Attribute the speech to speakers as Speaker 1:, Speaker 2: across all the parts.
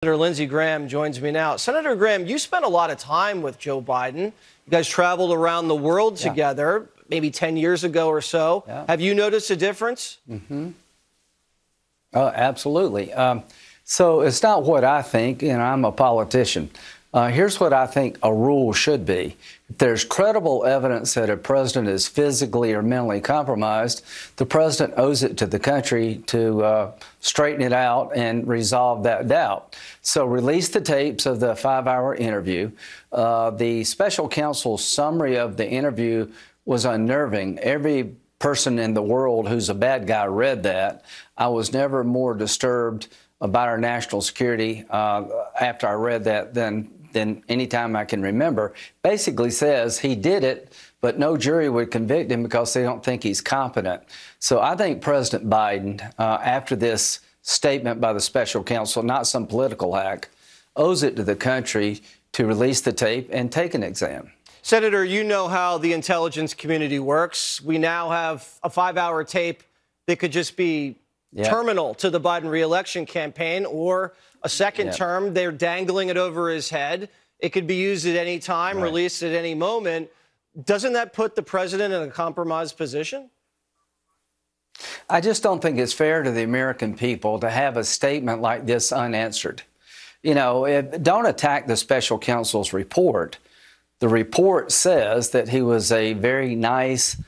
Speaker 1: Senator Lindsey Graham joins me now. Senator Graham, you spent a lot of time with Joe Biden. You guys traveled around the world together, maybe 10 years ago or so.
Speaker 2: Yeah.
Speaker 1: Have you noticed a difference?
Speaker 2: Oh, absolutely. So it's not what I think, and I'm a politician. Here's what I think a rule should be. If there's credible evidence that a president is physically or mentally compromised, the president owes it to the country to straighten it out and resolve that doubt. So release the tapes of the 5-hour interview. The special counsel's summary of the interview was unnerving. Every person in the world who's a bad guy read that. I was never more disturbed about our national security after I read that than any time I can remember. Basically says he did it, but no jury would convict him because they don't think he's competent. So I think President Biden, after this statement by the special counsel, not some political hack, owes it to the country to release the tape and take an exam.
Speaker 1: Senator, you know how the intelligence community works. We now have a 5-hour tape that could just be terminal to the Biden reelection campaign or a second term. They're dangling it over his head. It could be used at any time, released at any moment. Doesn't that put the president in a compromised position?
Speaker 2: I just don't think it's fair to the American people to have a statement like this unanswered. You know, don't attack the special counsel's report. The report says that he was a very nice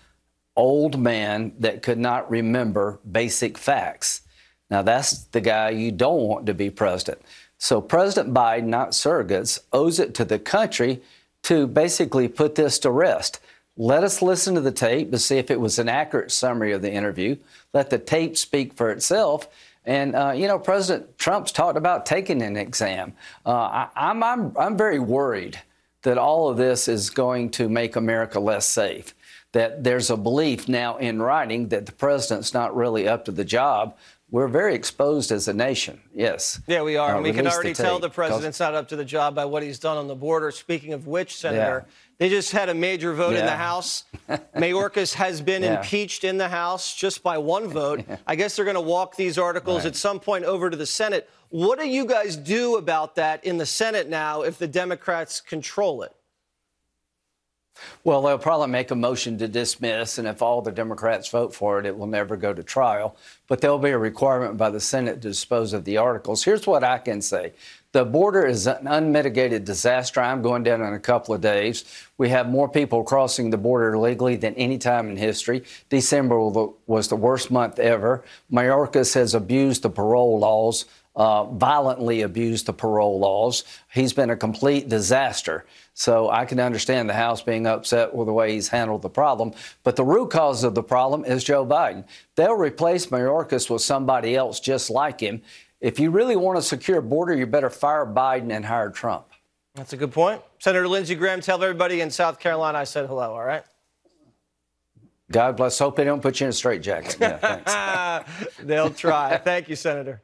Speaker 2: old man that could not remember basic facts. Now, that's the guy you don't want to be president. So President Biden, not surrogates, owes it to the country to basically put this to rest. Let us listen to the tape to see if it was an accurate summary of the interview. Let the tape speak for itself. And, you know, President Trump's talked about taking an exam. I'm very worried that all of this is going to make America less safe, that there's a belief now in writing that the president's not really up to the job. We're very exposed as a nation, yes.
Speaker 1: Yeah, we are. And we can already tell the president's not up to the job by what he's done on the border. Speaking of which, Senator, they just had a major vote in the House. Mayorkas has been impeached in the House just by one vote. I guess they're going to walk these articles at some point over to the Senate. What do you guys do about that in the Senate now if the Democrats control it?
Speaker 2: Well, they'll probably make a motion to dismiss, and if all the Democrats vote for it, it will never go to trial. But there'll be a requirement by the Senate to dispose of the articles. Here's what I can say. The border is an unmitigated disaster. I'm going down in a couple of days. We have more people crossing the border illegally than any time in history. December was the worst month ever. Mayorkas has abused the parole laws. Violently abused the parole laws. He's been a complete disaster. So I can understand the House being upset with the way he's handled the problem. But the root cause of the problem is Joe Biden. They'll replace Mayorkas with somebody else just like him. If you really want a secure border, you better fire Biden and hire Trump.
Speaker 1: That's a good point. Senator Lindsey Graham, tell everybody in South Carolina I said hello, all right?
Speaker 2: God bless. Hope they don't put you in a straitjacket. Yeah, thanks.
Speaker 1: They'll try. Thank you, Senator.